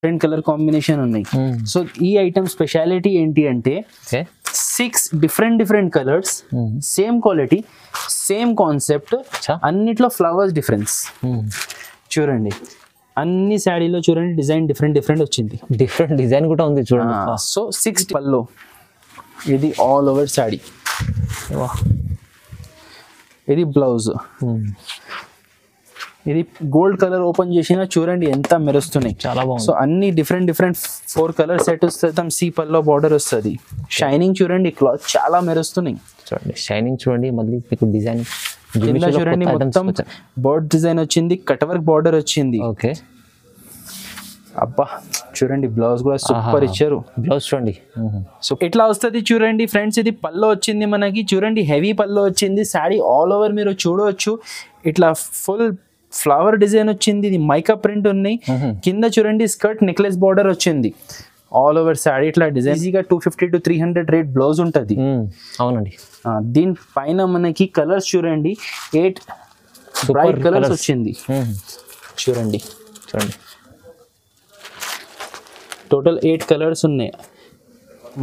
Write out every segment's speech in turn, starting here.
Different colour combination ఉన్నాయి. So ఈ item speciality ఏంటి అంటే 6 different colours, same quality, same concept, అన్నిట్లో ఫ్లవర్స్ డిఫరెన్స్. చూడండి అన్ని శాడీలో చూడండి డిజైన్ డిఫరెంట్ వచ్చింది. డిఫరెంట్ డిజైన్ కూడా ఉంది చూడండి. సో 6 పల్లో ఇది ఆల్ ఓవర్ శాడీ, ఇది బ్లౌజ్, ఇది గోల్డ్ కలర్ ఓపెన్ చేసినా చూడండి ఎంత మెరుస్తున్నాయి, చాలా బాగుంది. సో అన్ని డిఫరెంట్ 4 కలర్ సెట్ వస్తుంది. సి పల్లో బార్డర్ వస్తుంది. షైనింగ్ చూడండి, క్లాత్ చాలా మెరుస్తున్నాయి. చూడండి షైనింగ్ చూడండి, మళ్ళీ మీకు డిజైన్ కింద చూడండి మొత్తం బర్డ్ డిజైన్ వచ్చింది, కట్ వర్క్ బార్డర్ వచ్చింది. ఓకే అబ్బా చూడండి బ్లౌజ్ కూడా సూపర్ ఇచ్చారు. బ్లౌజ్ చూడండి. సో ఇట్లా వస్తుంది చూడండి ఫ్రెండ్స్. ఇది పల్లో వచ్చింది మనకి, చూడండి హెవీ పల్లో వచ్చింది. శారీ ఆల్ ఓవర్ మీరు చూడవచ్చు, ఇట్లా ఫుల్ ఫ్లవర్ డిజైన్ వచ్చింది. ఇది మైకా ప్రింట్ ఉన్నాయి. కింద చూడండి స్కర్ట్ నెక్లెస్ బార్డర్ వచ్చింది. ఆల్ ఓవర్ శారీ ఇట్లా డిజైన్ ఈజీగా 250 to 300 రేట్ బ్లౌజ్ ఉంటుంది. అవునండి. దీని పైన మనకి కలర్స్ చూడండి 8 బ్రైట్ కలర్స్ వచ్చింది. చూడండి టోటల్ 8 కలర్స్ ఉన్నాయి.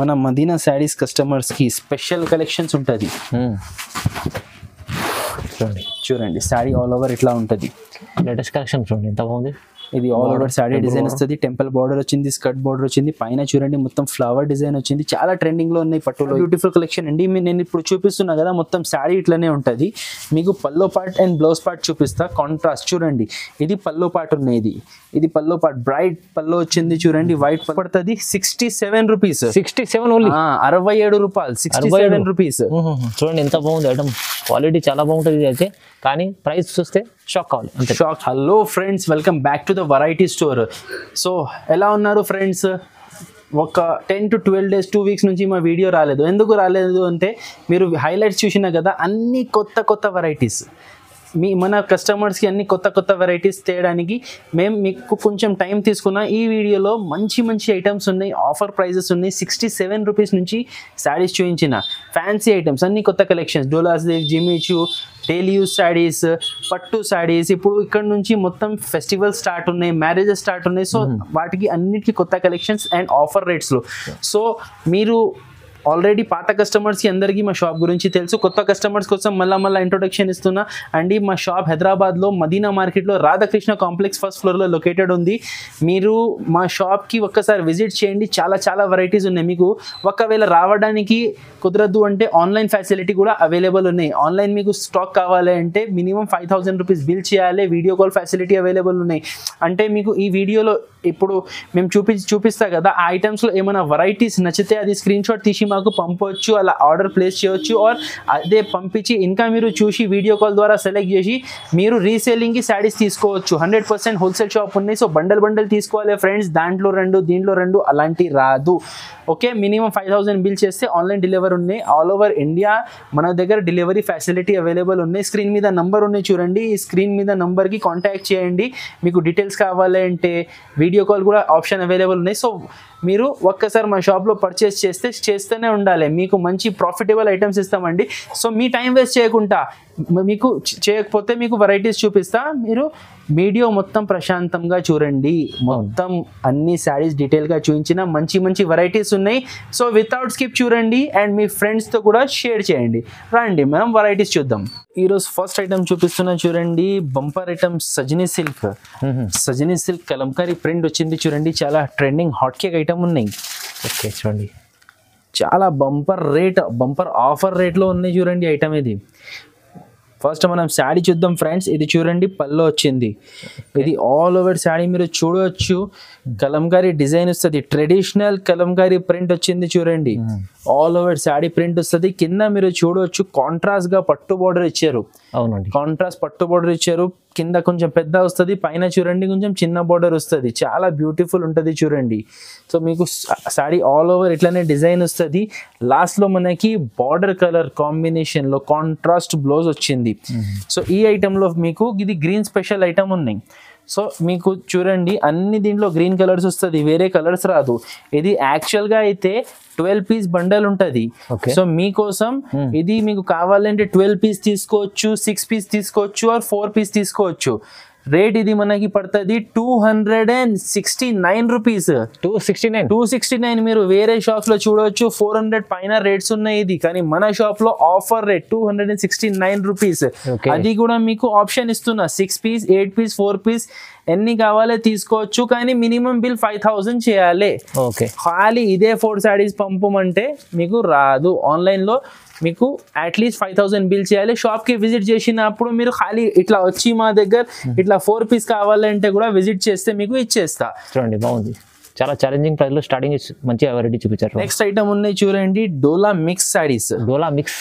మన మదీనా శారీస్ కస్టమర్స్ కి స్పెషల్ కలెక్షన్స్ ఉంటుంది. చూడండి శారీ ఆల్ ఓవర్ ఇట్లా ఉంటుంది. లేటెస్ట్ కలెక్షన్ చూడండి ఎంత బాగుంది. ఇది ఆల్ ఓవర్ శారీ డిజైన్ వస్తుంది. టెంపుల్ బార్డర్ వచ్చింది, స్కర్ట్ బార్డర్ వచ్చింది. పైన చూడండి మొత్తం ఫ్లవర్ డిజైన్ వచ్చింది. చాలా ట్రెండింగ్ లో ఉన్నాయి పట్టులో. బ్యూటిఫుల్ కలెక్షన్ అండి. నేను ఇప్పుడు చూపిస్తున్నా కదా మొత్తం శారీ ఇట్లానే ఉంటుంది. మీకు పల్లో పార్ట్ అండ్ బ్లౌజ్ పార్ట్ చూపిస్తా. కాంట్రాస్ట్ చూడండి, ఇది పల్లో పార్ట్ ఉన్నాయి. ఇది పల్లో పార్ట్ బ్రైట్ పల్లో వచ్చింది. చూడండి వైట్ పడుతుంది. 67 రూపీస్. 67 ఓన్లీ. 67 రూపాయలు. 67 రూపీస్. చూడండి ఎంత బాగుంది ఐటమ్. క్వాలిటీ చాలా బాగుంటుంది అయితే, కానీ ప్రైస్ చూస్తే షాక్ కావాలి అంతే. Shock. Hello friends, welcome back to the variety store. So ఎలా ఉన్నారు ఫ్రెండ్స్? ఒక 10 to 12 days 2 weeks నుంచి మా వీడియో రాలేదు. ఎందుకు రాలేదు అంటే మీరు హైలైట్స్ చూసినా కదా, అన్ని కొత్త వెరైటీస్ మన కస్టమర్స్కి అన్ని కొత్త వెరైటీస్ తేయడానికి మేము మీకు కొంచెం టైం తీసుకున్నా. ఈ వీడియోలో మంచి ఐటమ్స్ ఉన్నాయి, ఆఫర్ ప్రైజెస్ ఉన్నాయి. 67 రూపీస్ నుంచి శారీస్ చూపించిన ఫ్యాన్సీ ఐటమ్స్, అన్ని కొత్త collections, Doulos, Jimmy Choo, daily use saris, పట్టు శారీస్. ఇప్పుడు ఇక్కడ నుంచి మొత్తం ఫెస్టివల్ స్టార్ట్ ఉన్నాయి, మ్యారేజెస్ స్టార్ట్ ఉన్నాయి. సో వాటికి అన్నిటికీ కొత్త కలెక్షన్స్ అండ్ ఆఫర్ రేట్స్లో. సో మీరు ఆల్రెడీ పాత కస్టమర్స్కి అందరికీ మా షాప్ గురించి తెలుసు. కొత్త కస్టమర్స్ కోసం మళ్ళీ ఇంట్రొడక్షన్ ఇస్తున్నా అండి. మా షాప్ హైదరాబాద్లో మదీనా మార్కెట్లో రాధాకృష్ణ కాంప్లెక్స్ ఫస్ట్ ఫ్లోర్లో లొకేటెడ్ ఉంది. మీరు మా షాప్కి ఒక్కసారి విజిట్ చేయండి. చాలా వెరైటీస్ ఉన్నాయి. మీకు ఒకవేళ రావడానికి కుదరదు అంటే ఆన్లైన్ ఫెసిలిటీ కూడా అవైలబుల్ ఉన్నాయి. ఆన్లైన్ మీకు స్టాక్ కావాలి అంటే మినిమం 5000 రూపీస్ బిల్ చేయాలి. వీడియో కాల్ ఫెసిలిటీ అవైలబుల్ ఉన్నాయి. అంటే మీకు ఈ వీడియోలో ఇప్పుడు మేము చూపిస్తా కదా, ఆ ఐటమ్స్లో ఏమైనా వెరైటీస్ నచ్చితే అది స్క్రీన్ షాట్ తీసి మాకు పంపవచ్చు, అలా ఆర్డర్ ప్లేస్ చేయవచ్చు. ఆర్ అదే పంపించి ఇంకా మీరు చూసి వీడియో కాల్ ద్వారా సెలెక్ట్ చేసి మీరు రీసేలింగ్కి శారీస్ తీసుకోవచ్చు. 100% హోల్సేల్ షాప్ ఉన్నాయి. సో బండల్ తీసుకోవాలి ఫ్రెండ్స్. దాంట్లో 2 దీంట్లో 2 అలాంటి రాదు. ఓకే, మినిమం 5000 బిల్ చేస్తే ఆన్లైన్ డెలివరీ ఉన్నాయి. ఆల్ ఓవర్ ఇండియా మన దగ్గర డెలివరీ ఫెసిలిటీ అవైలబుల్ ఉన్నాయి. స్క్రీన్ మీద నంబర్ ఉన్నాయి చూడండి. ఈ స్క్రీన్ మీద నంబర్కి కాంటాక్ట్ చేయండి. మీకు డీటెయిల్స్ కావాలి అంటే వీడియో కాల్ కూడా ఆప్షన్ అవైలబుల్ ఉన్నాయి. సో మీరు ఒక్కసారి మా షాప్లో పర్చేస్ చేస్తూనే ఉండాలి. మీకు మంచి ప్రాఫిటబుల్ ఐటమ్స్ ఇస్తామండి. సో మీ టైం వేస్ట్ చేయకుండా, మీకు చేయకపోతే మీకు వెరైటీస్ చూపిస్తా. మీరు వీడియో మొత్తం ప్రశాంతంగా చూడండి. మొత్తం అన్ని శారీస్ డీటెయిల్గా చూపించిన మంచి వెరైటీస్ ఉన్నాయి. సో వితౌట్ స్కిప్ చూడండి అండ్ మీ ఫ్రెండ్స్తో కూడా షేర్ చేయండి. రండి మనం వెరైటీస్ చూద్దాం. ఈరోజు ఫస్ట్ ఐటమ్ చూపిస్తున్నా చూడండి. Bumper item Sajani silk Kalamkari print వచ్చింది చూడండి. చాలా ట్రెండింగ్ హాట్ కేక్ ఐటమ్ ఉన్నాయి. ఓకే చూడండి, చాలా బంపర్ ఆఫర్ రేట్లో ఉన్నాయి చూడండి ఐటమ్. ఇది ఫస్ట్ మనం శారీ చూద్దాం ఫ్రెండ్స్. ఇది చూడండి పల్లో వచ్చింది. ఇది ఆల్ ఓవర్ శారీ మీరు చూడవచ్చు. కలంకారీ డిజైన్ వస్తుంది. ట్రెడిషనల్ కలంకారీ ప్రింట్ వచ్చింది చూడండి. ఆల్ ఓవర్ శారీ ప్రింట్ వస్తుంది. కింద మీరు చూడవచ్చు కాంట్రాస్ట్ గా పట్టు బార్డర్ ఇచ్చారు. అవునండి, కాంట్రాస్ట్ పట్టు బార్డర్ ఇచ్చారు. కింద కొంచెం పెద్ద వస్తుంది, పైన చూడండి కొంచెం చిన్న బార్డర్ వస్తుంది. చాలా బ్యూటిఫుల్ ఉంటుంది చూడండి. సో మీకు శారీ ఆల్ ఓవర్ ఇట్లానే డిజైన్ వస్తుంది. లాస్ట్ లో మనకి బార్డర్ కలర్ కాంబినేషన్ లో కాంట్రాస్ట్ బ్లౌజ్ వచ్చింది. సో ఈ ఐటమ్ లో మీకు ఇది గ్రీన్ స్పెషల్ ఐటమ్ ఉన్నాయి. సో మీకు చూడండి అన్ని దీంట్లో గ్రీన్ కలర్స్ వస్తుంది, వేరే కలర్స్ రాదు. ఇది యాక్చువల్ గా అయితే 12 పీస్ బండల్ ఉంటుంది. సో మీకోసం ఇది మీకు కావాలంటే 12 పీస్ తీసుకోవచ్చు, 6 పీస్ తీసుకోవచ్చు, ఆర్ 4 పీస్ తీసుకోవచ్చు. రేట్ ఇది మనకి పడుతుంది 269 రూపీస్. 269 మీరు వేరే షాప్స్ లో చూడవచ్చు 400 పైన రేట్స్ ఉన్నాయి ఇది, కానీ మన షాప్ లో ఆఫర్ రేట్ 269 రూపీస్. అది కూడా మీకు ఆప్షన్ ఇస్తున్నా 6 పీస్ 8 పీస్ 4 పీస్ ఎన్ని కావాలో తీసుకోవచ్చు, కానీ మినిమం బిల్ 5000 చేయాలి. ఖాళీ ఇదే 4 సారీస్ పంపమంటే మీకు రాదు. ఆన్లైన్ లో మీకు అట్లీస్ట్ 5000 బిల్ చేయాలి. షాప్ కి విజిట్ చేసినప్పుడు మీరు ఖాళీ ఇట్లా వచ్చి మా దగ్గర ఇట్లా 4 పీస్ కావాలంటే కూడా విజిట్ చేస్తే మీకు ఇచ్చేస్తా. చూడండి బాగుంది, చాలా ఛాలెంజింగ్ ప్రైస్ లో స్టార్టింగ్ మంచిగా వెరైటీ చూపించారు. నెక్స్ట్ ఐటమ్ ఉన్నాయి చూడండి, డోలా మిక్స్ సారీస్. డోలా మిక్స్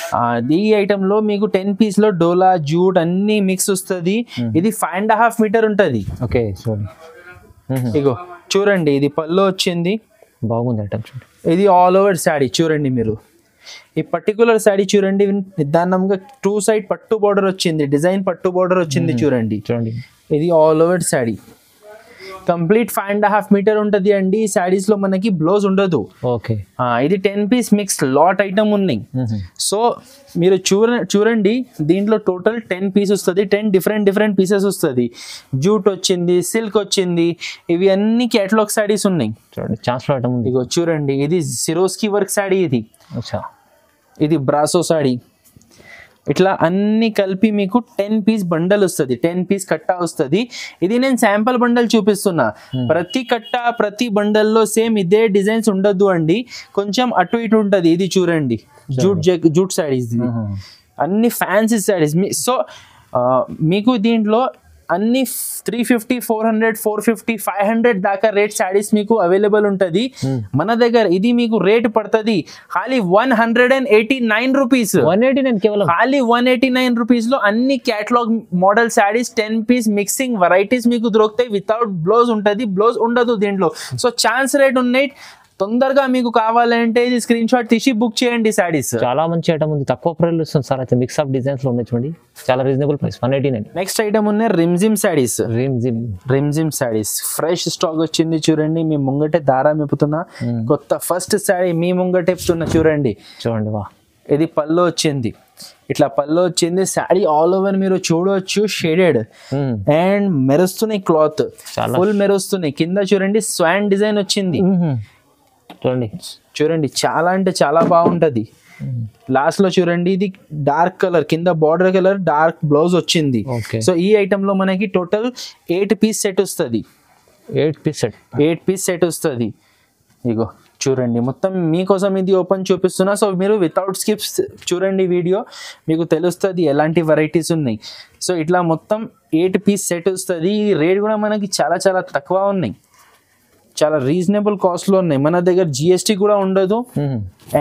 ఈ ఐటమ్ లో మీకు 10 పీస్ లో డోలా జూట్ అన్ని మిక్స్ వస్తుంది. ఇది 5.5 మీటర్ ఉంటది. ఓకే చూడండి, ఇగో చూడండి ఇది పళ్ళు వచ్చింది, బాగుంది ఐటమ్ చూడండి. ఇది ఆల్ ఓవర్ శారీ చూడండి. మీరు ఈ పర్టికులర్ శారీ చూడండి, నిదానంగా 2 సైడ్ పట్టు బార్డర్ వచ్చింది, డిజైన్ పట్టు బార్డర్ వచ్చింది చూడండి. చూడండి ఇది all over sari complete 5.5 metre ఉంటది అండి. ఈ శారీస్ లో మనకి బ్లౌజ్ ఉండదు. ఓకే ఇది 10 పీస్ మిక్స్ లాట్ ఐటమ్ ఉన్నాయి. సో మీరు చూడండి దీంట్లో టోటల్ 10 పీస్ వస్తుంది, 10 డిఫరెంట్ పీసెస్ వస్తుంది. జూట్ వచ్చింది, సిల్క్ వచ్చింది, ఇవి అన్ని కేటలాగ్ శారీస్ ఉన్నాయి. చూడండి ఛాన్స్ లో ఐటమ్ ఉంది. ఇగో చూడండి ఇది సిరోస్కి వర్క్ శారీ, ఇది బ్రాసో శారీ. ఇట్లా అన్ని కలిపి మీకు 10 పీస్ బండల్ వస్తుంది, 10 పీస్ కట్ట వస్తుంది. ఇది నేను శాంపుల్ బండల్ చూపిస్తున్నా. ప్రతి కట్ట ప్రతి బండల్లో సేమ్ ఇదే డిజైన్స్ ఉండదు అండి, కొంచెం అటు ఇటు ఉంటది. ఇది చూడండి జూట్ శారీస్, అన్ని ఫ్యాన్సీ శారీస్. సో మీకు దీంట్లో అన్ని 350 400 450 500 దాకా రేట్ శారీస్ మీకు అవైలబుల్ ఉంటుంది మన దగ్గర. ఇది మీకు రేట్ పడుతుంది ఖాళీ 189 రూపీస్. 189 కేవలం, ఖాళీ 189 రూపీస్ లో అన్ని catalogue model saris 10 piece mixing varieties మీకు దొరుకుతాయి. వితౌట్ బ్లౌజ్ ఉంటుంది, బ్లౌజ్ ఉండదు దీంట్లో. సో ఛాన్స్ రేట్ ఉన్నాయి. తొందరగా మీకు కావాలంటే ఇది స్క్రీన్ షాట్ తీసి బుక్ చేయండి. శారీస్ చాలా మంచి ఐటమ్ ఉంది, తక్కువ ప్రైస్ ఇస్తుంది సార్. అయితే మిక్స్ ఆఫ్ డిజైన్స్ లో ఉన్నాయి చూడండి, చాలా రీజనబుల్ ప్రైస్ 189. నెక్స్ట్ ఐటమ్ ఉన్నాయి రిమ్జిమ్ శారీస్. రిమ్జిమ్ శారీస్ ఫ్రెష్ స్టాక్ వచ్చింది చూడండి. మీ ముంగటే దారా మెప్పుతున్నా, కొత్త ఫస్ట్ శారీ మీ ముంగటే చెప్తున్నా చూడండి. చూడండి వా, ఇది పళ్ళు వచ్చింది, ఇట్లా పళ్ళు వచ్చింది. శారీ ఆల్ ఓవర్ మీరు చూడవచ్చు షేడెడ్ అండ్ మెరుస్తున్నాయి, క్లాత్ ఫుల్ మెరుస్తున్నాయి. కింద చూడండి స్వాన్ డిజైన్ వచ్చింది. చూడండి చాలా అంటే చాలా బాగుంటది. లాస్ట్ లో చూడండి ఇది డార్క్ కలర్, కింద బార్డర్ కలర్, డార్క్ బ్లౌజ్ వచ్చింది. సో ఈ ఐటమ్ లో మనకి టోటల్ 8 పీస్ సెట్ వస్తుంది. 8 పీస్ సెట్ వస్తుంది. ఇగో చూడండి మొత్తం మీకోసం ఇది ఓపెన్ చూపిస్తున్నా. సో మీరు వితౌట్ స్కిప్స్ చూడండి వీడియో, మీకు తెలుస్తుంది ఎలాంటి వెరైటీస్ ఉన్నాయి. సో ఇట్లా మొత్తం 8 పీస్ సెట్ వస్తుంది. ఈ రేట్ కూడా మనకి చాలా చాలా తక్కువ ఉన్నాయి, చాలా రీజనబుల్ కాస్ట్ లో ఉన్నాయి. మన దగ్గర జిఎస్టీ కూడా ఉండదు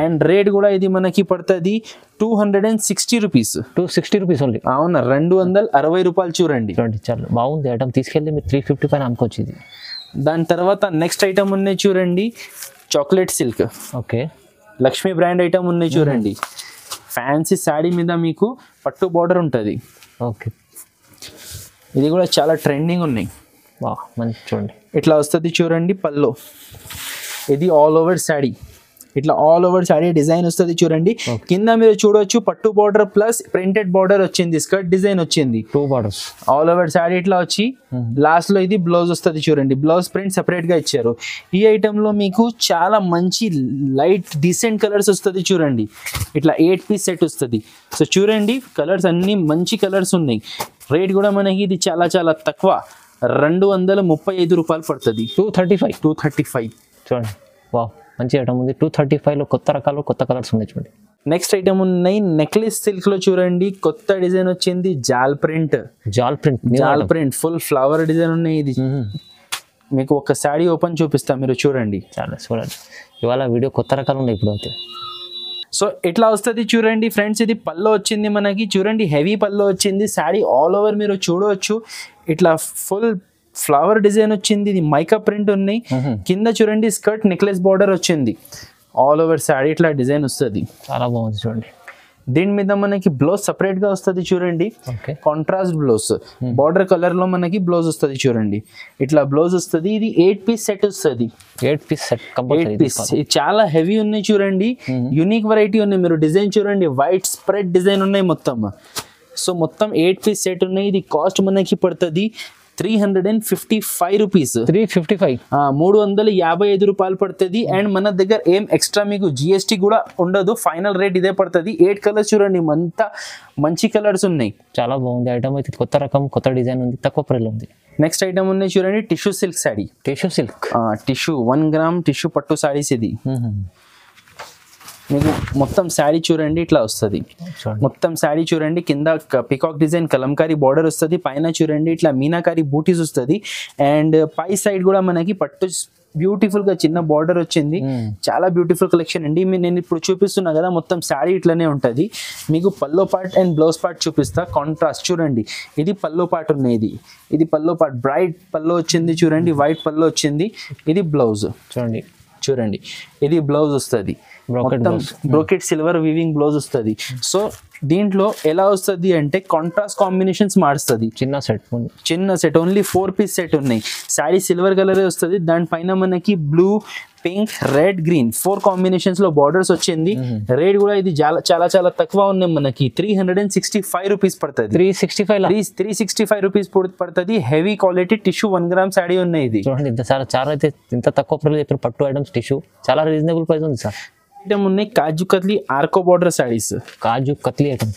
అండ్ రేట్ కూడా ఇది మనకి పడుతుంది 260 రూపీస్. 260 rupees only. అవునా, 260 రూపాయలు. చూడండి చాలా బాగుంది ఐటమ్, తీసుకెళ్ళి మీరు 350 పైన అమ్ముకోవచ్చు ఇది. దాని తర్వాత నెక్స్ట్ ఐటమ్ ఉన్నాయి చూడండి, chocolate silk. Okay, Lakshmi brand item ఉన్నాయి చూడండి. ఫ్యాన్సీ శారీ మీద మీకు పట్టు బార్డర్ ఉంటుంది. ఓకే, ఇది కూడా చాలా ట్రెండింగ్ ఉన్నాయి. మంచి చూడండి ఇట్లా వస్తుంది చూడండి పళ్ళు. ఇది ఆల్ ఓవర్ శారీ, ఇట్లా ఆల్ ఓవర్ శారీ డిజైన్ వస్తుంది చూడండి. కింద మీరు చూడవచ్చు పట్టు బార్డర్ ప్లస్ ప్రింటెడ్ బార్డర్ వచ్చింది, స్కర్ట్ డిజైన్ వచ్చింది, 2 బార్డర్స్ ఆల్ ఓవర్ శారీ ఇట్లా వచ్చి లాస్ట్ లో ఇది బ్లౌజ్ వస్తుంది చూడండి. బ్లౌజ్ ప్రింట్ సెపరేట్ గా ఇచ్చారు. ఈ ఐటమ్ లో మీకు చాలా మంచి లైట్ డీసెంట్ కలర్స్ వస్తుంది చూడండి. ఇట్లా 8 పీస్ సెట్ వస్తుంది. సో చూడండి కలర్స్ అన్ని మంచి కలర్స్ ఉన్నాయి. రేట్ కూడా మనకి ఇది చాలా చాలా తక్కువ, 235 రూపాయలు పడుతుంది. 235. చూడండి వా, మంచి ఐటమ్ ఉంది. 235 లో కొత్త రకాలు కొత్త కలర్స్ ఉన్నాయి చూడండి. నెక్స్ట్ ఐటమ్ ఉన్నాయి నెక్లెస్ సిల్క్ లో చూడండి. కొత్త డిజైన్ వచ్చింది, జాల్ ప్రింట్ ఫుల్ ఫ్లవర్ డిజైన్ ఉన్నాయి. ఇది మీకు ఒక శారీ ఓపెన్ చూపిస్తా, మీరు చూడండి. చాలా చూడండి, ఇవాళ వీడియో కొత్త రకాలు ఉన్నాయి ఇప్పుడు అయితే. సో ఇట్లా వస్తుంది చూడండి ఫ్రెండ్స్. ఇది పళ్ళు వచ్చింది మనకి చూడండి, హెవీ పళ్ళు వచ్చింది. శారీ ఆల్ ఓవర్ మీరు చూడవచ్చు, ఇట్లా ఫుల్ ఫ్లవర్ డిజైన్ వచ్చింది. ఇది మైకా ప్రింట్ ఉన్నాయి. కింద చూడండి స్కర్ట్ నెక్లెస్ బార్డర్ వచ్చింది. ఆల్ ఓవర్ శారీ ఇట్లా డిజైన్ వస్తుంది, చాలా బాగుంది చూడండి. దీని మీద మనకి బ్లౌజ్ సపరేట్ గా వస్తుంది చూడండి, కాంట్రాస్ట్ బ్లౌజ్, బార్డర్ కలర్ లో మనకి బ్లౌజ్ వస్తుంది చూడండి. ఇట్లా బ్లౌజ్ వస్తుంది. ఇది 8 పీస్ సెట్ వస్తుంది. 8 పీస్. ఇది చాలా హెవీ ఉన్నాయి చూడండి, యూనిక్ వెరైటీ ఉన్నాయి. మీరు డిజైన్ చూడండి, వైట్ స్ప్రెడ్ డిజైన్ ఉన్నాయి మొత్తం. సో మొత్తం 8 పీస్ సెట్ ఉన్నాయి. ఇది కాస్ట్ మనకి పడుతుంది 355 రూపీస్, 355. 355 రూపాయలు పడుతుంది. అండ్ మన దగ్గర ఏం ఎక్స్ట్రా మీకు జిఎస్టీ కూడా ఉండదు, ఫైనల్ రేట్ ఇదే పడుతుంది. 8 కలర్స్ చూడండి, అంతా మంచి కలర్స్ ఉన్నాయి. చాలా బాగుంది ఐటమ్ అయితే, కొత్త రకం కొత్త డిజైన్ ఉంది, తక్కువ ప్రైస్లో ఉంది. నెక్స్ట్ ఐటమ్ ఉన్నాయి చూడండి, tissue silk saree. Tissue silk, tissue 1 gram tissue పట్టు సారీస్. ఇది మీకు మొత్తం శారీ చూడండి ఇట్లా వస్తుంది. మొత్తం శారీ చూడండి, కింద పికాక్ డిజైన్ కలంకారీ బార్డర్ వస్తుంది, పైన చూడండి ఇట్లా మీనాకారి బూటీస్ వస్తుంది. అండ్ పై సైడ్ కూడా మనకి పట్టు బ్యూటిఫుల్ గా చిన్న బార్డర్ వచ్చింది. చాలా బ్యూటిఫుల్ కలెక్షన్ అండి. నేను ఇప్పుడు చూపిస్తున్నా కదా, మొత్తం శారీ ఇట్లానే ఉంటది. మీకు పల్లో పార్ట్ అండ్ బ్లౌజ్ పార్ట్ చూపిస్తా, కాంట్రాస్ట్ చూడండి. ఇది పల్లో పార్ట్ ఉన్నది, ఇది పల్లో పార్ట్, బ్రైట్ పల్లో వచ్చింది చూడండి, వైట్ పల్లో వచ్చింది. ఇది బ్లౌజ్ చూడండి, ఇది బ్లౌజ్ వస్తుంది, బ్రోకెట్ సిల్వర్ వీవింగ్ బ్లౌజ్ వస్తుంది. సో దీంట్లో ఎలా వస్తుంది అంటే కాంట్రాస్ట్ కాంబినేషన్స్ మారుస్తుంది. చిన్న సెట్ ఓన్లీ 4 పీస్ సెట్ ఉన్నాయి. శారీ సిల్వర్ కలర్ వస్తుంది, దానిపైన మనకి blue, pink, red, green 4 combinations లో బార్డర్స్ వచ్చింది. రేట్ కూడా ఇది చాలా చాలా తక్కువ ఉన్నాయి, మనకి 365 రూపీస్ పడుతుంది. 365 రూపీస్ పడుతుంది. Heavy quality tissue 1 gram sari ఉన్నాయి. ఇది చూడండి, చాలా అయితే ఇంత తక్కువ ప్రైస్ చెప్పారు. పట్టు ఐటమ్స్ టిష్యూ చాలా రీజనబుల్ ప్రైస్ ఉంది సార్. ఐటమ్ ఉన్నాయి కాజు కత్లీ ఆర్కో బార్డర్ సారీస్. కాజు కత్లీ ఐటమ్స్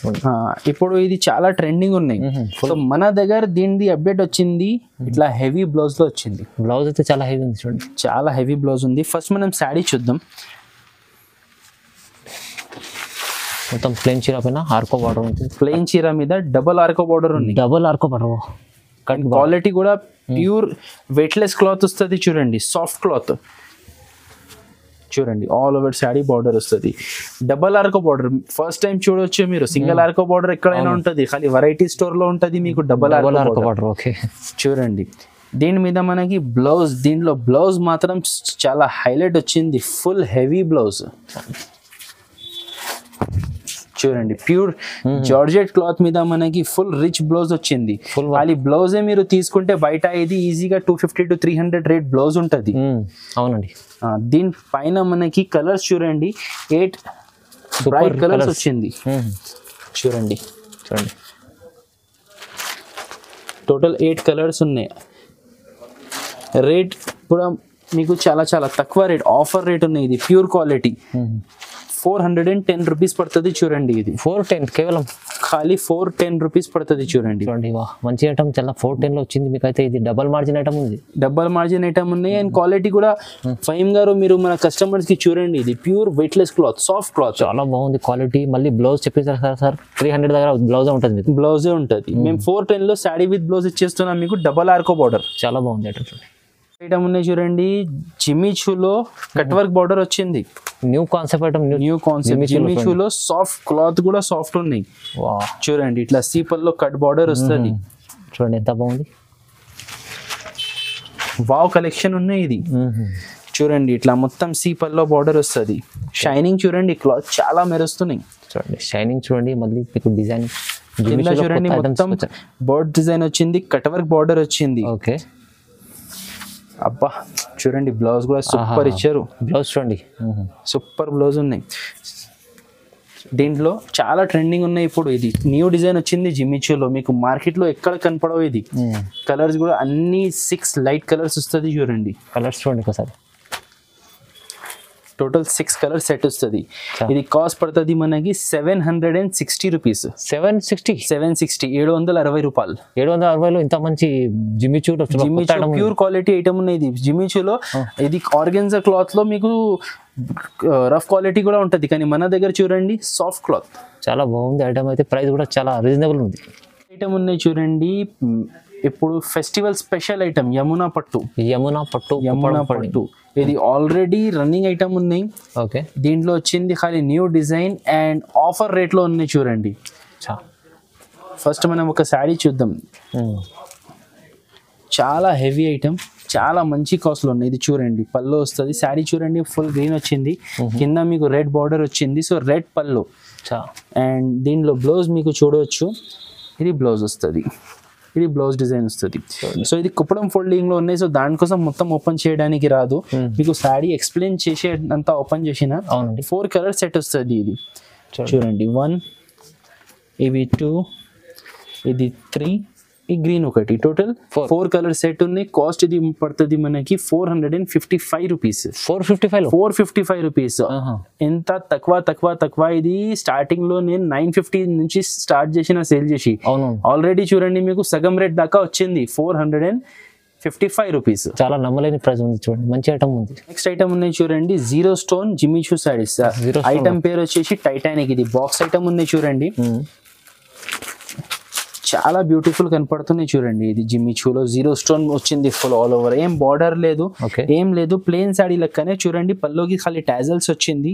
ఇప్పుడు ఇది చాలా ట్రెండింగ్ ఉన్నాయి. సో మన దగ్గర దీనిది అప్డేట్ వచ్చింది, ఇట్లా హెవీ బ్లౌజ్ లో వచ్చింది. బ్లౌజ్ అయితే చాలా హెవీ ఉంది చూడండి, చాలా హెవీ బ్లౌజ్ ఉంది. ఫస్ట్ మనం శారీ చూద్దాం. మొత్తం ప్లెయిన్ చీర పైన ఆర్కో బార్డర్ ఉంది. ప్లెయిన్ చీర మీద డబల్ ఆర్కో బార్డర్ ఉంది. డబల్ ఆర్కో బార్డర్, క్వాలిటీ కూడా ప్యూర్ వెయిట్లెస్ క్లాత్ వస్తుంది చూడండి, సాఫ్ట్ క్లాత్ చూడండి. ఆల్ ఓవర్ శారీ బార్డర్ వస్తుంది. Double Arko border first time చూడొచ్చు మీరు. సింగిల్ ఆర్కో బార్డర్ ఎక్కడైనా ఉంటుంది, ఖాళీ వెరైటీ స్టోర్ లో ఉంటుంది మీకు డబల్ ఆర్కో బార్డర్. ఓకే చూడండి, దీని మీద మనకి బ్లౌజ్, దీంట్లో బ్లౌజ్ మాత్రం చాలా హైలైట్ వచ్చింది, ఫుల్ హెవీ బ్లౌజ్ చూడండి. ప్యూర్ జార్జెట్ క్లాత్ మీద మనకి ఫుల్ రిచ్ బ్లౌజ్ వచ్చింది. ఖాళీ బ్లౌజే మీరు తీసుకుంటే బయట ఇది ఈజీగా 250 to 300 రేట్ బ్లౌజ్ ఉంటుంది. అవునండి. దీని పైన మనకి కలర్స్ చూడండి, 8 బ్రైట్ కలర్స్ వచ్చింది చూడండి. టోటల్ 8 కలర్స్ ఉన్నాయి. రేట్ కూడా మీకు చాలా చాలా తక్కువ రేట్, ఆఫర్ రేట్ ఉన్నాయి. ఇది ప్యూర్ క్వాలిటీ 410 రూపీస్ పడుతుంది చూడండి. ఇది 410 కేవలం, ఖాళీ 410 రూపీస్ పడుతుంది చూడండి. మంచి ఐటమ్, చాలా 410 లో వచ్చింది మీకు. అయితే ఇది డబల్ మార్జిన్ ఐటమ్ ఉంది, డబల్ మార్జిన్ ఐటమ్ ఉన్నాయి. అండ్ క్వాలిటీ కూడా ఫైమ్ గారు మీరు మన కస్టమర్స్ కి చూడండి, ఇది pure weightless cloth, soft cloth, చాలా బాగుంది క్వాలిటీ. మళ్ళీ బ్లౌజ్ చెప్పేసారు సార్ 300 దగ్గర బ్లౌజే ఉంటుంది, బ్లౌజే ఉంటుంది. మేము 410 లో శారీ విత్ బ్లౌజ్ ఇచ్చేస్తున్నాం మీకు, డబల్ ఆర్కో బార్డర్. చాలా బాగుంది ఐటమ్. ఐటమ్ ఉన్నాయి చూడండి, జిమ్మిచూలో కట్ వర్క్ బార్డర్ వచ్చింది. New concept item, new concept. జిమ్మిచూలో సాఫ్ట్ క్లాత్ కూడా సాఫ్ట్ ఉన్నాయి చూడండి. ఇట్లా సీపల్లో కట్ బార్డర్ వస్తుంది చూడండి, ఎంత బాగుంది. వావ్ కలెక్షన్ ఉన్నాయి. ఇది చూడండి, ఇట్లా మొత్తం సీపల్లో బార్డర్ వస్తుంది. షైనింగ్ చూడండి, క్లాత్ చాలా మెరుస్తున్నాయి చూడండి. షైనింగ్ చూడండి, మళ్ళీ మీకు డిజైన్ చూడండి, మొత్తం బర్డ్ డిజైన్ వచ్చింది, కట్ వర్క్ బార్డర్ వచ్చింది. ఓకే, అబ్బా చూడండి, బ్లౌజ్ కూడా సూపర్ ఇచ్చారు. బ్లౌజ్ చూడండి, సూపర్ బ్లౌజ్ ఉన్నాయి. దీంట్లో చాలా ట్రెండింగ్ ఉన్నాయి ఇప్పుడు. ఇది న్యూ డిజైన్ వచ్చింది జిమ్మిచూలో, మీకు మార్కెట్ లో ఎక్కడ కనపడవు. ఇది కలర్స్ కూడా అన్ని 6 లైట్ కలర్స్ వస్తుంది చూడండి. కలర్స్ చూడండి ఒకసారి. టోటల్ 6 కలర్ సెట్ వస్తుంది. ఇది కాస్ట్ పడుతుంది మనకి 760 రూపీస్. 760 రూపాయలు. 760లో ఇంత మంచి జిమ్మిచూ ప్యూర్ క్వాలిటీ ఐటమ్ ఉన్నాయి. ఇది జిమ్మిచూలో, ఇది ఆర్గెన్జా క్లాత్ లో మీకు రఫ్ క్వాలిటీ కూడా ఉంటుంది, కానీ మన దగ్గర చూడండి సాఫ్ట్ క్లాత్. చాలా బాగుంది ఐటమ్ అయితే, ప్రైస్ కూడా చాలా రీజనబుల్ ఉంది. ఐటమ్ ఉన్నాయి చూడండి, ఇప్పుడు ఫెస్టివల్ స్పెషల్ ఐటమ్ యమునా పట్టు. ఇది ఆల్రెడీ రన్నింగ్ ఐటమ్ ఉన్నాయి. ఓకే, దీంట్లో వచ్చింది ఖాళీ new design and offer rate లో ఉన్నాయి చూడండి. ఫస్ట్ మనం ఒక శారీ చూద్దాం. చాలా హెవీ ఐటమ్, చాలా మంచి కాస్ట్ లో ఉన్నాయి. ఇది చూడండి, పళ్ళు వస్తుంది. శారీ చూడండి, ఫుల్ గ్రీన్ వచ్చింది, కింద మీకు రెడ్ బార్డర్ వచ్చింది. సో రెడ్ పళ్ళు. అండ్ దీనిలో బ్లౌజ్ మీకు చూడవచ్చు, ఇది బ్లౌజ్ వస్తుంది, ఇది బ్లౌజ్ డిజైన్ వస్తుంది. సో ఇది కుప్పడం ఫోల్డింగ్ లో ఉన్నాయి. సో దానికోసం మొత్తం ఓపెన్ చేయడానికి రాదు, మీకు శారీ ఎక్స్ప్లెయిన్ చేసేంత ఓపెన్ చేసిన 4 కలర్ సెట్ వస్తుంది. ఇది చూడండి, 1, ఇవి 2, ఇది 3, ఈ గ్రీన్ ఒకటి, టోటల్ 4 కలర్ సెట్ ఉన్నాయి. కాస్ట్ ఇది పడుతుంది మనకి 455 రూపీస్. 455 రూపీస్. ఎంత తక్కువ. ఇది స్టార్టింగ్ లో నేను 950 నుంచి స్టార్ట్ చేసిన సేల్ చేసి ఆల్రెడీ చూడండి మీకు సగం రేట్ దాకా వచ్చింది. 455 రూపీస్. చాలా నమ్మలేని ప్రైస్ ఉంది చూడండి, మంచి ఐటమ్ ఉంది. నెక్స్ట్ ఐటమ్ ఉన్నాయి చూడండి, జీరో స్టోన్ జిమ్మి చూ సారీస్. ఐటమ్ పేరు వచ్చేసి టైటానిక్. ఇది బాక్స్ ఐటమ్ ఉంది చూడండి, చాలా బ్యూటిఫుల్ కనపడుతున్నాయి చూడండి. ఇది జిమ్మి చూలో జీరో స్టోన్ వచ్చింది ఫుల్ ఆల్ ఓవర్. ఏం బార్డర్ లేదు, ఏం లేదు, ప్లేన్ సాడీ లెక్కనే చూడండి. పల్లోకి ఖాళీ టాజల్స్ వచ్చింది.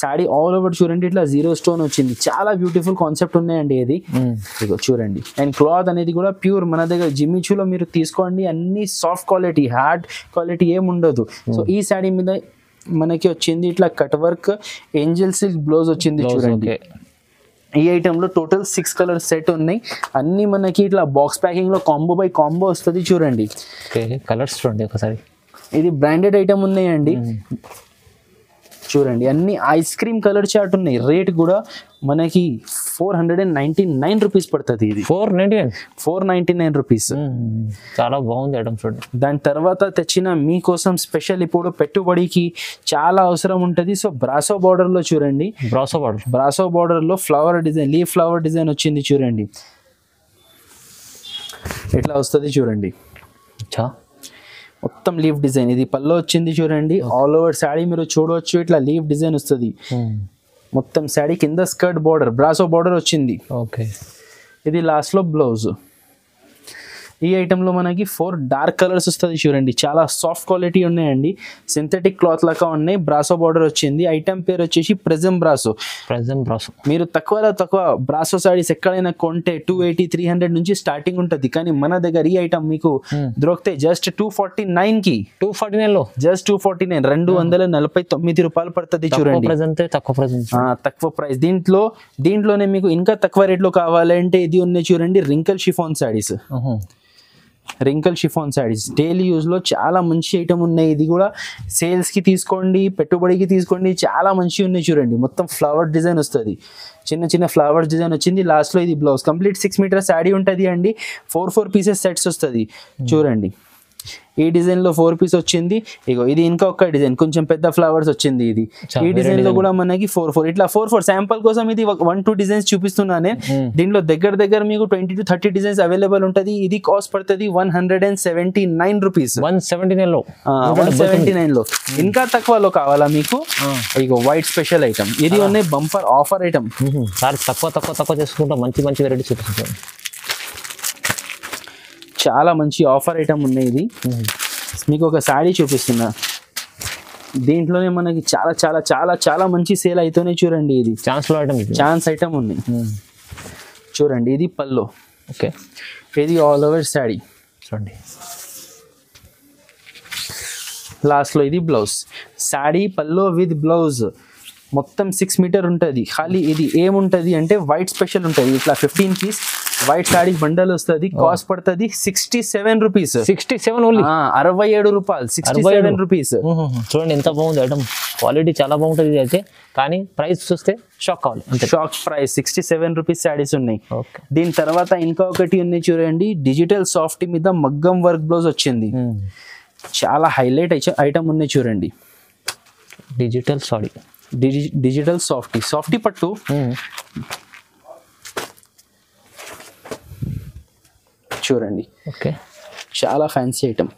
సాడీ ఆల్ ఓవర్ చూడండి ఇట్లా జీరో స్టోన్ వచ్చింది. చాలా బ్యూటిఫుల్ కాన్సెప్ట్ ఉన్నాయండి ఇది. ఇదిగో చూడండి. అండ్ క్లాత్ అనేది కూడా ప్యూర్. మన దగ్గర జిమ్మి చూలో మీరు తీసుకోండి అన్ని సాఫ్ట్ క్వాలిటీ, హార్డ్ క్వాలిటీ ఏం ఉండదు. సో ఈ సాడీ మీద మనకి వచ్చింది ఇట్లా cut work Angel silk blouse వచ్చింది చూడండి. ఈ ఐటెంలో టోటల్ 6 కలర్ సెట్ ఉన్నాయి. అన్ని మనకి ఇట్లా బాక్స్ ప్యాకింగ్ లో కాంబో బై కాంబో వస్తుంది చూడండి. కలర్స్ చూడండి ఒకసారి. ఇది బ్రాండెడ్ ఐటమ్ ఉన్నాయండి చూడండి. అన్ని ఐస్ క్రీమ్ కలర్ చార్ట్ ఉన్నాయి. రేట్ కూడా మనకి 499 రూపీస్ పడుతుంది. ఇది 499 రూపీస్. చాలా బాగుంది ఐటమ్ చూడండి. దాని తర్వాత తెచ్చిన మీకోసం స్పెషల్ ఇప్పుడు పెట్టుబడికి చాలా అవసరం ఉంటుంది. సో బ్రాసో బార్డర్ లో చూడండి, బ్రాసో బార్డర్ లో flower design, leaf flower design వచ్చింది చూడండి. ఇట్లా వస్తుంది చూడండి, మొత్తం లీఫ్ డిజైన్. ఇది పల్లో వచ్చింది చూడండి. ఆల్ ఓవర్ శాడీ మీరు చూడవచ్చు ఇట్లా లీఫ్ డిజైన్ వస్తుంది. మొత్తం శాడీ కింద స్కర్ట్ బార్డర్, బ్రాసో బార్డర్ వచ్చింది. ఇది లాస్ట్ లో బ్లౌజ్. ఈ ఐటెంలో మనకి 4 డార్క్ కలర్స్ వస్తుంది చూడండి. చాలా సాఫ్ట్ క్వాలిటీ ఉన్నాయండి, సింథటిక్ క్లాత్ లాగా ఉన్నాయి. బ్రాసో బార్డర్ వచ్చింది. ఐటమ్ పేరు వచ్చేసి ప్రెజం బ్రాసో. మీరు తక్కువ బ్రాసో సారీస్ ఎక్కడైనా కొంటే 280, 300 నుంచి స్టార్టింగ్ ఉంటుంది. కానీ మన దగ్గర ఈ ఐటమ్ మీకు దొరికితే జస్ట్ 249 కి, 249 లో జస్ట్ 249, 249 రూపాయలు పడుతుంది చూడండి. తక్కువ ప్రైస్. దీంట్లోనే మీకు ఇంకా తక్కువ రేట్ లో కావాలంటే ఇది ఉన్నాయి చూడండి, wrinkle chiffon saris. Wrinkle chiffon saris daily use లో చాలా మంచి ఐటమ్ ఉన్నాయి. ఇది కూడా సేల్స్ కి తీసుకోండి, పెట్టుబడికి తీసుకోండి, చాలా మంచి ఉన్నాయి చూడండి. మొత్తం ఫ్లవర్ డిజైన్ వస్తుంది, చిన్న ఫ్లవర్ డిజైన్ వచ్చింది. లాస్ట్ లో ఇది బ్లౌజ్. కంప్లీట్ 6 మీటర్ శారీ ఉంటుంది అండి. 4 పీసెస్ సెట్స్ వస్తుంది చూడండి. ఈ డిజైన్ లో 4 పీస్ వచ్చింది. ఇగో ఇది ఇంకా ఒక డిజైన్, కొంచెం పెద్ద ఫ్లవర్స్ వచ్చింది. ఇది ఈ డిజైన్ లో కూడా మనకి 4 ఇట్లా 4 శాంపుల్ కోసం ఇది 1-2 డిజైన్స్ చూపిస్తున్నానే. దీంట్లో దగ్గర మీకు 20 to 30 డిజైన్స్ అవైలబుల్ ఉంటుంది. ఇది కాస్ట్ పడుతుంది 179 రూపీస్. 179 లో. ఇంకా తక్కువలో కావాలా మీకు? ఇగో వైట్ స్పెషల్ ఐటమ్. ఇది ఉన్నాయి బంపర్ ఆఫర్ ఐటమ్. తక్కువ చేసుకుంటా మంచి వెరైటీ చూపిస్తాం. చాలా మంచి ఆఫర్ ఐటమ్ ఉన్నాయి. ఇది మీకు ఒక శారీ చూపిస్తున్నా. దీంట్లోనే మనకి చాలా మంచి సేల్ అవుతున్నాయి చూడండి. ఇది ఛాన్స్ ఐటమ్ ఉంది చూడండి. ఇది పల్లో. ఇది ఆల్ ఓవర్ శారీ చూడండి. లాస్ట్ లో ఇది blouse. Sari pallu with blouse మొత్తం 6 మీటర్ ఉంటుంది. ఖాళీ ఇది ఏముంటది అంటే వైట్ స్పెషల్ ఉంటుంది. ఇట్లా 15 పీస్ వైట్ సారీ బండల్ వస్తుంది. కాస్ట్ పడుతుంది 67 రూపీస్. 67 ఓన్లీ, 67 రూపాయలు. 67 రూపీస్. చూడండి ఎంత బాగుంది ఐటమ్, క్వాలిటీ చాలా బాగుంటుంది అయితే. కానీ ప్రైస్ చూస్తే షాక్ కావాలి. షాక్ ప్రైస్ 67 రూపీస్ శారీస్ ఉన్నాయి. దీని తర్వాత ఇంకా ఒకటి ఉన్నాయి చూడండి, డిజిటల్ సాఫ్ట్ మీద మగ్గం వర్క్ బ్లౌజ్ వచ్చింది. చాలా హైలైట్ ఐటమ్ ఉన్నాయి చూడండి. డిజిటల్ సాఫ్టీ పట్టు. చూడండి చాలా ఫ్యాన్సీ ఐటమ్.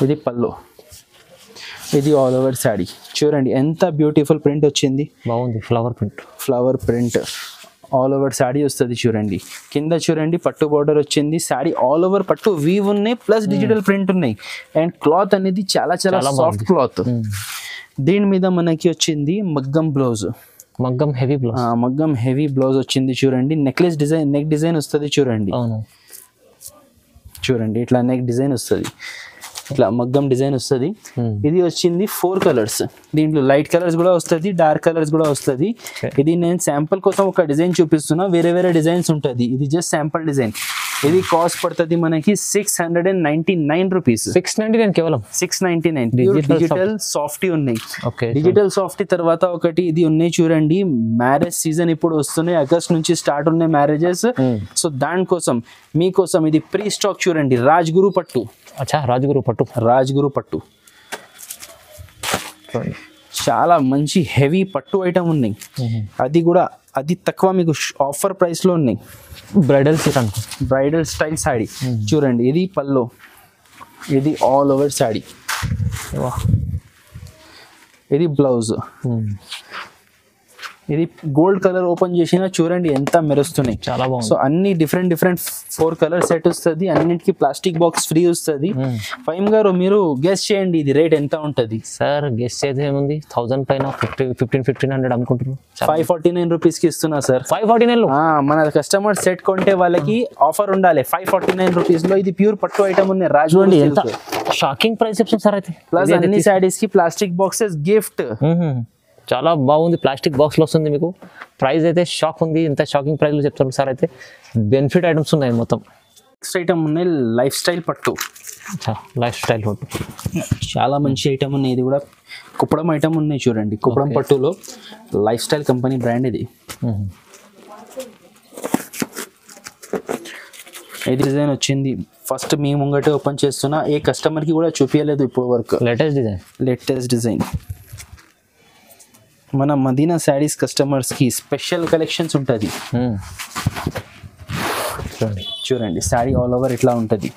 ఇది పల్లో. ఇది ఆల్ ఓవర్ శారీ చూడండి ఎంత బ్యూటిఫుల్ ప్రింట్ వచ్చింది. బాగుంది. Flower print all over sari వస్తుంది చూడండి. కింద చూడండి పట్టు బార్డర్ వచ్చింది. శారీ ఆల్ ఓవర్ పట్టు వీవ్ ఉన్నాయి, ప్లస్ డిజిటల్ ప్రింట్ ఉన్నాయి. అండ్ క్లాత్ అనేది చాలా సాఫ్ట్ క్లాత్. దీని మీద మనకి వచ్చింది మగ్గం బ్లౌజ్. మగ్గం హెవీ బ్లౌజ్ వచ్చింది చూడండి. నెక్ డిజైన్ వస్తుంది చూడండి. ఇట్లా నెక్ డిజైన్ వస్తుంది, ఇట్లా మగ్గం డిజైన్ వస్తుంది. ఇది వచ్చింది 4 కలర్స్. దీంట్లో లైట్ కలర్స్ కూడా వస్తుంది, డార్క్ కలర్స్ కూడా వస్తుంది. ఇది నేను శాంపుల్ కోసం ఒక డిజైన్ చూపిస్తున్నా, వేరే డిజైన్స్ ఉంటుంది. ఇది జస్ట్ శాంపుల్ డిజైన్. ఇది కాస్ట్ పడుతుంది మనకి 699 రూపీస్. 699 కేవలం. 699 డిజిటల్ సాఫ్టీ ఉన్నాయి. ఓకే, డిజిటల్ సాఫ్టీ తర్వాత ఒకటి ఇది ఉన్నాయి చూడండి, మ్యారేజ్ సీజన్ ఇప్పుడు వస్తున్నాయి, ఆగస్ట్ నుంచి స్టార్ట్ ఉన్నాయి మ్యారేజెస్. సో దానికోసం మీకోసం ఇది ప్రీ స్టాక్ చూడండి, రాజ్గురు పట్టు. అచ్చా, రాజ్గురు పట్టు. రాజ్గురు పట్టు చాలా మంచి హెవీ పట్టు ఐటమ్ ఉన్నాయి. అది కూడా అది తక్కువ మీకు ఆఫర్ ప్రైస్ లో ఉన్నాయి. బ్రైడల్ సెట్ అనుకో, బ్రైడల్ స్టైల్ సాడీ చూడండి, ఇది పల్లో, ఇది ఆల్ ఓవర్ సాడీ, ఇది బ్లౌజ్, ఇది గోల్డ్ కలర్ ఓపెన్ చేసినా చూడండి ఎంత మెరుస్తున్నాయి, చాలా బాగుంది. సో అన్ని డిఫరెంట్ 4 కలర్ సెట్ వస్తుంది, అన్నిటికీ ప్లాస్టిక్ బాక్స్ ఫ్రీ వస్తుంది. ఫైమ్ గారు మీరు గెస్ చేయండి ఇది రేట్ ఎంత ఉంటుంది? సార్ గెస్ చేస్తే ఏముంది, 1000 పైన 1500 అమ్ముకుంటున్నాను. 549 రూపీస్ కి ఇస్తున్నా సార్. 549 మన కస్టమర్ సెట్ కొంటే వాళ్ళకి ఆఫర్ ఉండాలి. 549 రూపీస్ లో ఇది ప్యూర్ పట్టు ఐటమ్ ఉంది. చూడండి ఎంత షాకింగ్ ప్రైస్ చెప్తాను సార్. అయితే ప్లస్ అన్ని సారీస్ కి ప్లాస్టిక్ బాక్సెస్ గిఫ్ట్. చాలా బాగుంది, ప్లాస్టిక్ బాక్స్లో వస్తుంది మీకు. ప్రైస్ అయితే షాక్ ఉంది, ఇంత షాకింగ్ ప్రైస్లో చెప్తారు సార్. అయితే బెనిఫిట్ ఐటమ్స్ ఉన్నాయి మొత్తం. నెక్స్ట్ ఐటమ్ ఉన్నాయి లైఫ్ స్టైల్ పట్టు. లైఫ్ స్టైల్ పట్టు చాలా మంచి ఐటమ్ ఉన్నాయి. ఇది కూడా కుప్పడం ఐటమ్ ఉన్నాయి చూడండి, కుప్పడం పట్టులో లైఫ్ స్టైల్ కంపెనీ బ్రాండ్ ఇది. ఇది డిజైన్ వచ్చింది ఫస్ట్ మీ ముంగటే ఓపెన్ చేస్తున్నా, ఏ కస్టమర్కి కూడా చూపించలేదు ఇప్పుడు వరకు. లేటెస్ట్ డిజైన్ మన మదీనా శారీస్ కస్టమర్స్కి స్పెషల్ కలెక్షన్స్ ఉంటుంది. చూడండి శారీ ఆల్ ఓవర్ ఇట్లా ఉంటుంది.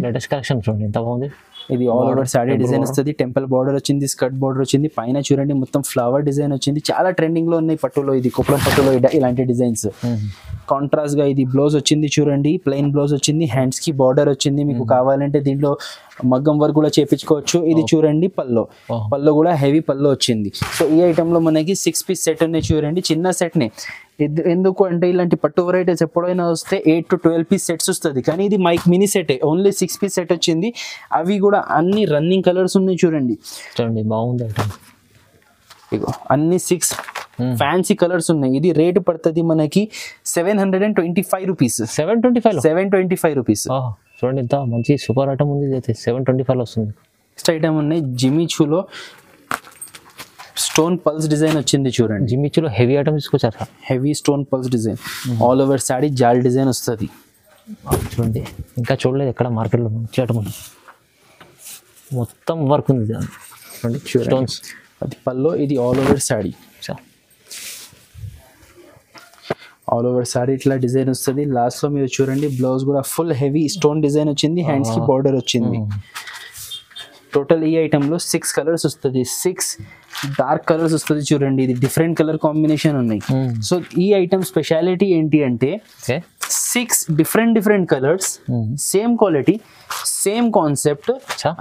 లేటెస్ట్ కలెక్షన్ చూడండి ఎంత బాగుంది. ఇది ఆల్ ఓవర్ శారీ డిజైన్ వస్తుంది, టెంపుల్ బార్డర్ వచ్చింది, స్కర్ట్ బార్డర్ వచ్చింది, పైన చూడండి మొత్తం ఫ్లవర్ డిజైన్ వచ్చింది. చాలా ట్రెండింగ్ లో ఉన్నాయి పట్టులో, ఇది కుప్పడం పట్టులో ఇలాంటి డిజైన్స్. కాంట్రాస్ట్ గా ఇది బ్లౌజ్ వచ్చింది చూడండి, ప్లెయిన్ బ్లౌజ్ వచ్చింది, హ్యాండ్స్ కి బార్డర్ వచ్చింది. మీకు కావాలంటే దీంట్లో మగ్గం వర్క్ కూడా చేపించుకోవచ్చు. ఇది చూడండి పల్లో కూడా హెవీ పల్లో వచ్చింది. సో ఈ ఐటమ్ లో మనకి 6 పీస్ సెట్ ఉన్నాయి చూడండి, చిన్న సెట్ నే. ఎందుకు అంటే ఇలాంటి పట్టు వెరైటీస్ ఎప్పుడైనా వస్తే 8 to 12 పీస్ సెట్స్ వస్తుంది, కానీ ఇది mini set, only 6 piece set వచ్చింది. అవి కూడా అన్ని రన్నింగ్ కలర్స్ ఉన్నాయి చూడండి, బాగుంది ఐటమ్. ఇగో అన్ని 6 ఫ్యాన్సీ కలర్స్ ఉన్నాయి. ఇది రేట్ పడుతుంది మనకి 725 రూపీస్. 725 రూపీస్. చూడండి ఎంత మంచి సూపర్ ఐటమ్ ఉంది. అయితే 725 వస్తుంది. నెక్స్ట్ ఐటమ్ ఉన్నాయి జిమిచూలో స్టోన్ పల్స్ డిజైన్ వచ్చింది చూడండి. జిమిచూలో హెవీ ఐటమ్ తీసుకొచ్చారు, heavy stone pulse design, all over sari jaal design వస్తుంది. చూడండి ఇంకా చూడలేదు ఎక్కడ మార్కెట్లో మంచి ఐటమ్ ఉంది, మొత్తం వర్క్ ఉంది చూడండి, స్టోన్స్. అది పల్లో, ఇది all over saree, all over sorry ఇట్లా డిజైన్ వస్తుంది. లాస్ట్ లో మీరు చూడండి బ్లౌజ్ కూడా ఫుల్ హెవీ స్టోన్ డిజైన్ వచ్చింది, హ్యాండ్స్ కి బార్డర్ వచ్చింది. టోటల్ ఈ ఐటమ్ లో 6 కలర్స్ వస్తుంది, 6 డార్క్ కలర్స్ వస్తుంది చూడండి. ఇది డిఫరెంట్ కలర్ కాంబినేషన్ ఉన్నాయి. సో ఈ ఐటమ్ స్పెషాలిటీ ఏంటి అంటే 6 different colours, same quality, same concept,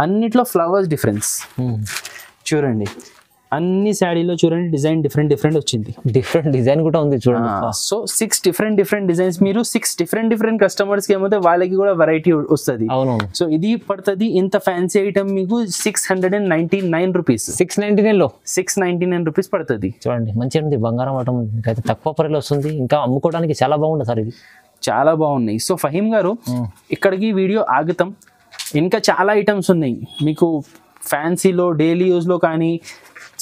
అన్నిట్లో ఫ్లవర్స్ డిఫరెన్స్. చూడండి అన్ని శారీలో చూడండి డిజైన్ డిఫరెంట్ వచ్చింది, డిఫరెంట్ డిజైన్ కూడా ఉంది చూడండి. So 6 different designs. మీరు 6 డిఫరెంట్ కస్టమర్స్ కి ఏమైతే వాళ్ళకి కూడా వెరైటీ వస్తుంది. అవునవును. సో ఇది పడుతుంది ఇంత ఫ్యాన్సీ ఐటమ్ మీకు 699 రూపీస్. 699 రూపీస్ పడుతుంది. చూడండి మంచిగా ఉంది, బంగారం ఐటమ్ ఉంది, అయితే తక్కువ ప్రైస్ వస్తుంది, ఇంకా అమ్ముకోవడానికి చాలా బాగుంటుంది సార్. ఇది చాలా బాగున్నాయి. సో ఫహీమ్ గారు ఇక్కడికి వీడియో ఆగుతాం, ఇంకా చాలా ఐటమ్స్ ఉన్నాయి మీకు ఫ్యాన్సీలో డైలీ యూజ్లో. కానీ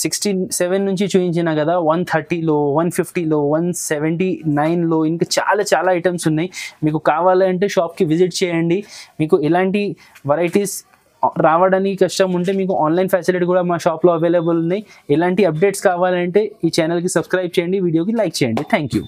67 నుంచి చూపించిన కదా, 130లో, 150లో, 179లో ఇంకా చాలా ఐటమ్స్ ఉన్నాయి. మీకు కావాలంటే షాప్కి విజిట్ చేయండి. మీకు ఇలాంటి వెరైటీస్ రావడానికి కష్టం ఉంటే మీకు ఆన్లైన్ ఫెసిలిటీ కూడా మా షాప్లో అవైలబుల్ ఉన్నాయి. ఇలాంటి అప్డేట్స్ కావాలంటే ఈ ఛానల్కి సబ్స్క్రైబ్ చేయండి, వీడియోకి లైక్ చేయండి. Thank you.